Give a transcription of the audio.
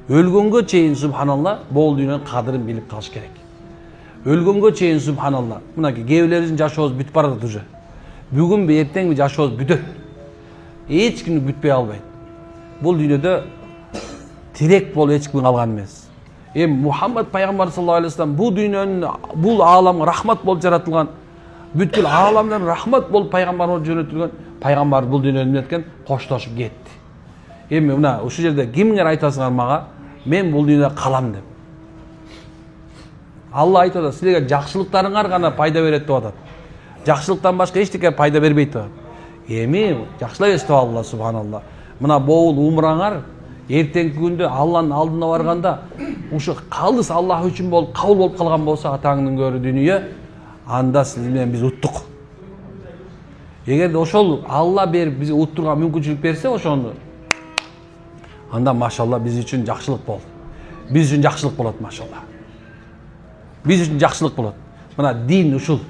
Өлгөнгө чейин субханалла бул дүйнөнүн кадырын билип калыш керек. Өлгөнгө чейин субханалла. Мынакей кээбилерибиздин жашообуз бүтүп баратат уже. Бүгүнбү, эртеңби жашообуз бүтөт. Эч кимди бүтпөй албайт. Бул дүйнөдө тирек болуп эч ким калган эмес. Мухаммад пайгамбар саллаллаху алейхи вассалам бул дүйнөнүн, бул ааламга рахмат болуп жаратылган, бүткүл ааламдан рахмат болуп пайгамбар болуп жөнөтүлгөн. Пайгамбар бул дүйнөдө эмне эткен? Коштошуп кетти. Мына ушул жерде кимиңер айтасыңар мага, мен бул дүйнөдө калам деп. Алла айтып атат, силерге жакшылыктарыңар гана пайда берет деп атат. Жакшылыктан башка эчтеке пайда бербейт деп атат. Жакшылап эстип алла субханалла. Мына боул умраңар эртеңки күндө Алланын алдына барганда ушу калыс Аллах үчүн болуп кабыл болуп калган болсо атаңдын көрү дүнүйө, анда сиз менен биз уттук. Эгерде ошол Алла берип бизге уттурга мүмкүнчүлүк берсе ошону, анда машалла биз үчүн жакшылык болду. Биз үчүн жакшылык болот машалла. Биз үчүн жакшылык болот. Мына дин ушул.